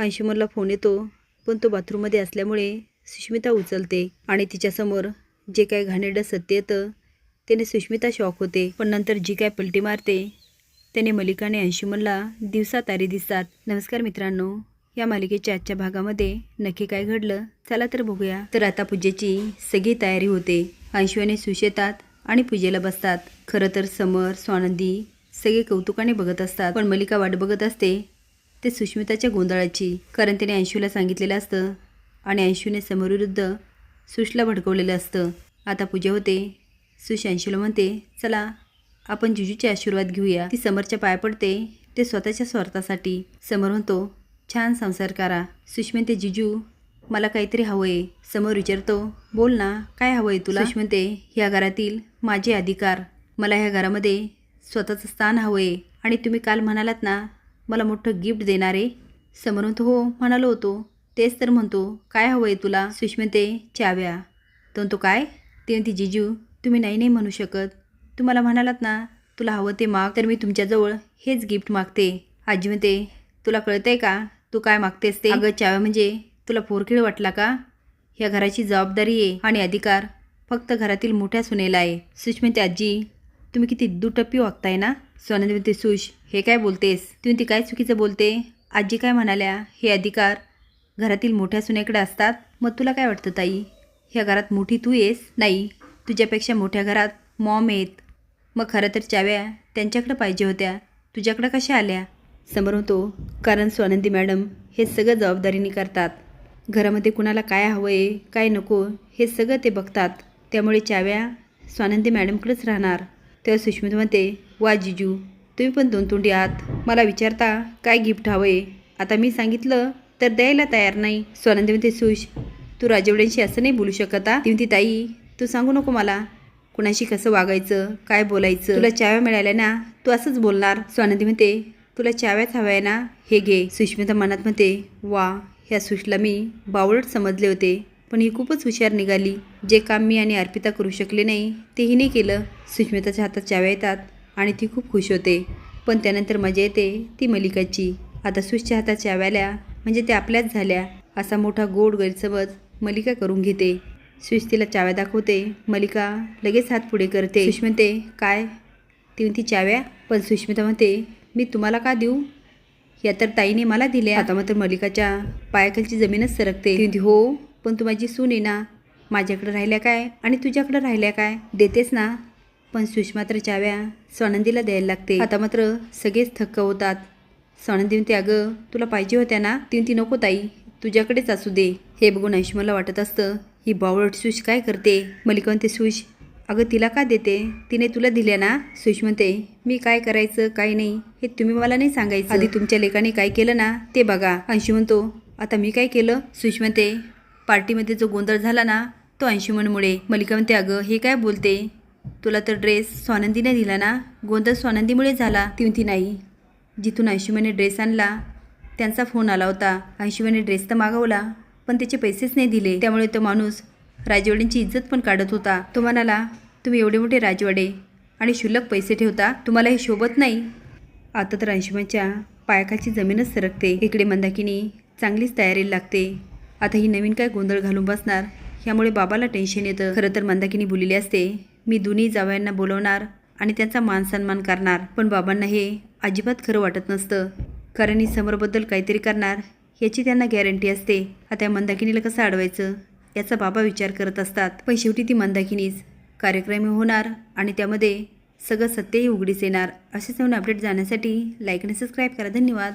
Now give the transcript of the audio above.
अंशुमनला phone येतो, पण तो बाथरूममध्ये असल्यामुळे सुष्मिता उचलते आणि तिच्यासमोर जे काय घाणेरडं सत्य येतं त्याने सुष्मिता शॉक होते. पण नंतर जी काय पलटी मारते त्याने मलिकाने अंशुमनला दिवसातारी दिसतात. नमस्कार मित्रांनो, या मालिकेच्या आजच्या भागामध्ये नक्की काय घडलं चला तर बघूया. तर आता पूजेची सगळी तयारी होते. अंशू आणि सुश येतात आणि पूजेला बसतात. खरं तर समर, स्वानंदी सगळे कौतुकाने बघत असतात, पण मलिका वाट बघत असते ते सुष्मिताच्या गोंधळाची. कारण तिने अंशूला सांगितलेलं असतं आणि अंशूने समरविरुद्ध सुशला भडकवलेलं असतं. आता पूजा होते. सुश अंशूला म्हणते, चला आपण जिजूचे आशीर्वाद घेऊया. ती समरच्या पाया पडते, ते स्वतःच्या स्वार्थासाठी. समर म्हणतो, छान संसार करा. सुश म्हणते, जिजू मला काहीतरी हवंय. समोर विचारतो, बोल ना काय हवंय तुला. सुश म्हणते, ह्या घरातील माझे अधिकार, मला ह्या घरामध्ये स्वतःचं स्थान हवंय. आणि तुम्ही काल म्हणालात ना मला मोठं गिफ्ट देणार आहे. समोर म्हणतो, हो म्हणालो होतो, तेच तर म्हणतो काय हवंय तुला. सुश म्हणते, चाव्या. तो म्हणतो, काय. ते म्हणते, जिजू तुम्ही नाही नाही म्हणू शकत. तुम्हाला म्हणालात ना तुला हवं ते माग, तर मी तुमच्याजवळ हेच गिफ्ट मागते. आजी म्हणते, तुला कळतंय का तू काय मागतेस ते. अगं चाव्या म्हणजे तुला पोरखीळ वाटला का. ह्या घराची जबाबदारी आहे आणि अधिकार फक्त घरातील मोठ्या सुनेला आहे. सुश म्हणते, आजी तुम्ही किती दुटप्पी वागताय ना. स्वानंदी म्हणते, सुश हे काय बोलतेस. ती म्हणते, काय चुकीचं बोलते. आजी काय म्हणाल्या, हे अधिकार घरातील मोठ्या सुनेकडे असतात. मग तुला काय वाटतं ताई, ह्या घरात मोठी तू आहेस. नाही, तुझ्यापेक्षा मोठ्या घरात मॉम आहेत. मग खरं तर चाव्या त्यांच्याकडे पाहिजे होत्या, तुझ्याकडं कशा आल्या. समोर होतो, कारण स्वानंदी मॅडम हे सगळं जबाबदारीने करतात. घरामध्ये कुणाला काय हवं आहे काय नको हे सगळं ते बघतात. त्यामुळे चाव्या स्वानंदी मॅडमकडेच राहणार. तेव्हा सुष्मिता म्हणते, वा जिजू तुम्ही पण दोन तोंडी आहात. मला विचारता काय गिफ्ट हवं आहे. आता मी सांगितलं तर द्यायला तयार नाही. स्वानंदी म्हणते, सुश तू राजवड्यांशी असं नाही बोलू शकत. ती म्हणते, ताई तू सांगू नको मला कुणाशी कसं वागायचं काय बोलायचं. तुला चाव्या मिळाल्या ना तू असंच बोलणार. स्वानंदी म्हणते, तुला चाव्याच हव्या आहे ना, हे घे. सुष्मिता मनात म्हणते, वा ह्या सुशला मी बावळट समजले होते, पण ही खूपच हुशार निघाली. जे काम मी आणि अर्पिता करू शकले नाही ते हिने केलं. सुष्मिताच्या हातात चाव्या येतात आणि ती खूप खुश होते. पण त्यानंतर मजा येते ती मलिकाची. आता सुशच्या हातात चाव्या आल्या म्हणजे त्या आपल्याच झाल्या असा मोठा गोड गैरसमज मलिका करून घेते. सुश तिला चाव्या दाखवते. मलिका लगेच हात पुढे करते. सुश म्हणते, काय. ती म्हणते, चाव्या. पण सुष्मिता म्हणते, मी तुम्हाला का देऊ, या तर ताईने मला दिल्या. आता मात्र मलिकाच्या पायाखालची जमीनच सरकते. ती म्हणते, हो पण तू माझी सून आहे ना, माझ्याकडे राहिल्या काय आणि तुझ्याकडे राहिल्या काय. देतेस ना. पण सुश मात्र चाव्या स्वानंदीला द्यायला लागते. आता मात्र सगळेच थक्क होतात. स्वानंदी म्हणते, अगं तुला पाहिजे होत्या ना. ती म्हणते, नको ताई तुझ्याकडेच असू दे. हे बघून अंशुमनला वाटत असतं ही बावळट सुश काय करते. मलिका म्हणते, सुश अगं तिला का देते, तिने तुला दिल्या ना. सुश म्हणते, मी काय करायचं काय नाही हे तुम्ही मला नाही सांगायचं. आधी तुमच्या लेकाने काय केलं ना ते बघा. अंशू म्हणतो, आता मी काय केलं. सुश म्हणते, पार्टीमध्ये जो गोंधळ झाला ना तो अंशुमनमुळे. मलिका म्हणते, अगं हे काय बोलते, तुला तर ड्रेस स्वानंदीने दिला ना, गोंधळ स्वानंदीमुळे झाला. ती म्हणती, नाही, जिथून अंशुमने ड्रेस आणला त्यांचा फोन आला होता. अंशुमने ड्रेस तर मागवला पण त्याचे पैसेच नाही दिले. त्यामुळे तो माणूस राजवाड्यांची इज्जत पण काढत होता. तो म्हणाला, तुम्ही एवढे मोठे राजवाडे आणि क्षुल्लक पैसे ठेवता, तुम्हाला हे शोभत नाही. आता तर अंशुमनच्या पायाखालची जमीनच सरकते. इकडे मंदाकिनी चांगलीच तयारीला लागते. आता ही नवीन काय गोंधळ घालून बसणार ह्यामुळे बाबाला टेन्शन येतं. खरं तर मंदाकिनी बोललेली असते, मी दोन्ही जावयांना बोलवणार आणि त्यांचा मान सन्मान करणार. पण बाबांना हे अजिबात खरं वाटत नसतं, कारण ही समरबद्दल काहीतरी करणार याची त्यांना गॅरंटी असते. आता या मंदाकिनीला कसं अडवायचं याचा बाबा विचार करत असतात. पण शेवटी ती मंदाकिनीच कार्यक्रम होणार आणि त्यामध्ये सगळं सत्यही उघडीस येणार. असेच नवीन अपडेट जाण्यासाठी लाईक आणि सबस्क्राईब करा. धन्यवाद.